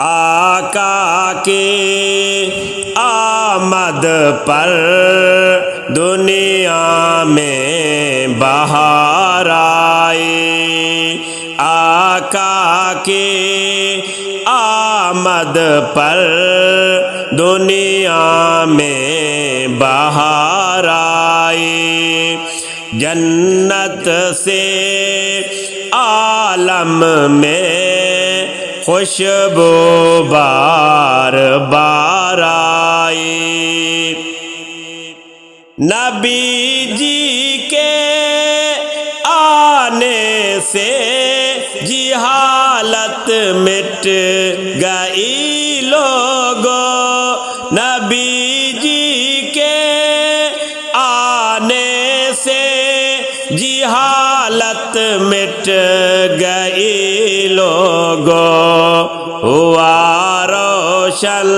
آقا کی آمد پر دنیا میں بہار آئی، آقا کی آمد پر دنیا میں بہار آئی، جنت سے عالم میں خوشبو بار بار آئی، نبی جی کے آنے سے جہالت مٹ گئی لوگو، نبی جی کے آنے سے جہالت مٹ گئی لوگو، ہوا روشن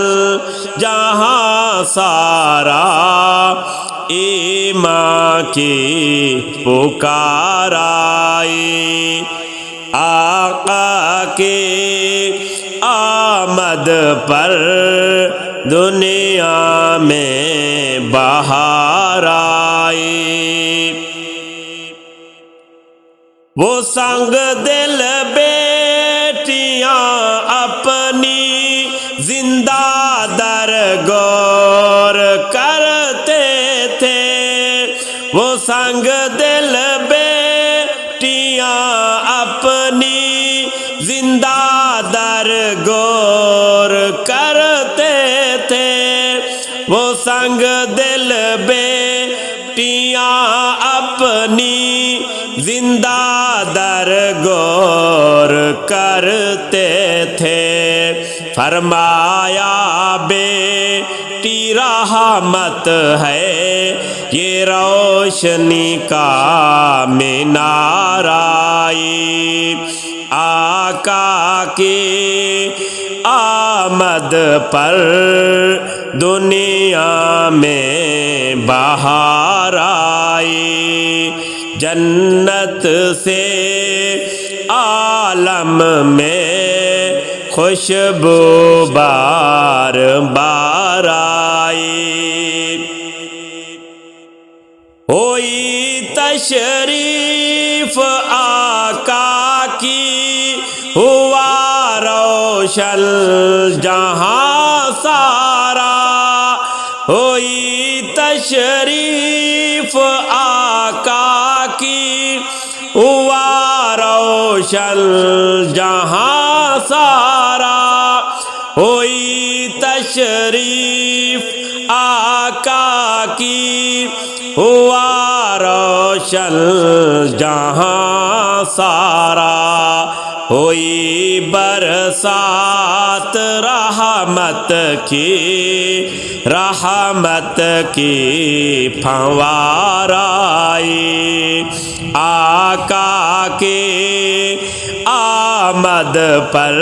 جہاں سارا ایمان کی پکار آئی، آقا کی آمد پر دنیا میں بہار آئی، وہ سنگ دل بیٹیاں اپنی زندہ در گور کرتے تھے، وہ سنگ دل بیٹیاں اپنی زندہ در گور کرتے تھے، وہ سنگ دل بیٹیاں اپنی زندہ در گور کرتے تھے، فرمایا بیٹی رحمت ہے یہ روشنی کا مینار آئی، آقا کی آمد پر دنیا میں بہار آئی، جنت سے عالم میں خوشبو بار بار آئی، ہوئی تشریف آقا کی ہوا روشن جہاں سارا، ہوئی تشریف آقا کی ہوا روشن جہاں سارا، ہوئی تشریف آقا کی ہوا روشن جہاں سارا، ہوئی برسات رحمت کی پھنوار آئی، آقا کی آمد پر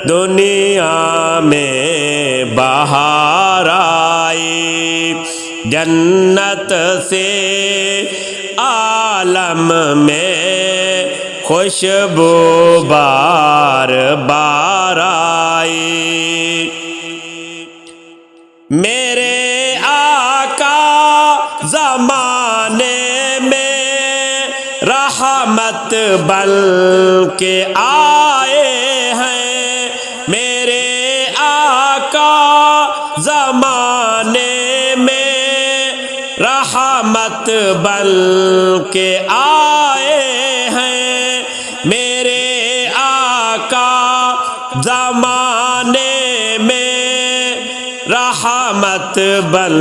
دنیا میں بہار آئی، جنت سے عالم میں خوشبو بار بار آئی، میرے آقا زمانے میں رحمت بن کے آئے ہیں، میرے آقا زمانے میں رحمت بن کے آئے ہیں، میرے آقا زمانے میں رحمت بن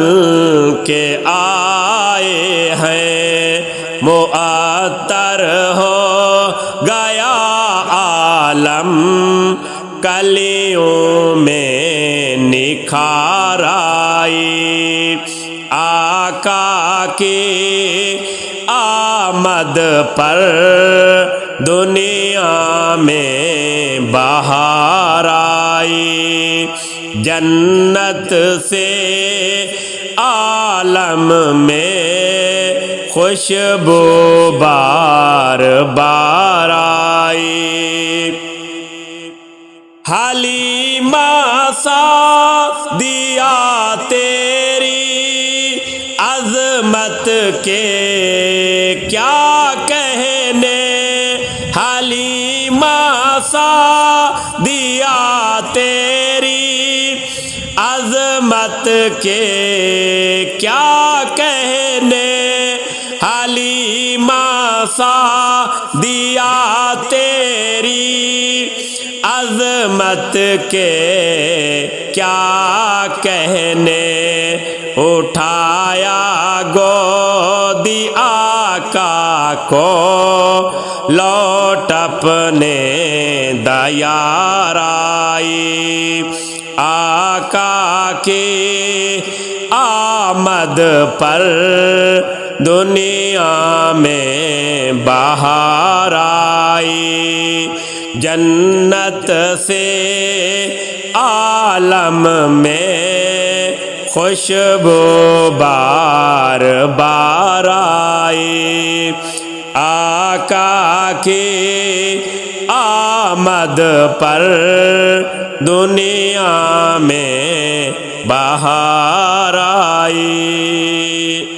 کے آئے ہیں، معطر ہو گیا عالم کلیوں میں نکھار آئی، آقا کی آمد پر دنیا میں بہار آئی، جنت سے عالم میں خوشبو بار بار آئی، حلیمہ سعدیہ تیری عظمت کے کیا کہنے، حلیمہ سعدیہ تیری عظمت کے کیا کہنے، حلیمہ سعدیہ تیری عظمت کے کیا کہنے، اٹھایا گودی آقا کو لوٹ اپنے دیار آئی، آقا کی آمد پر دنیا میں بہار آئی، جنت سے عالم میں خوشبو بار بار آئی، آقا کی آمد پر دنیا میں بہار آئی۔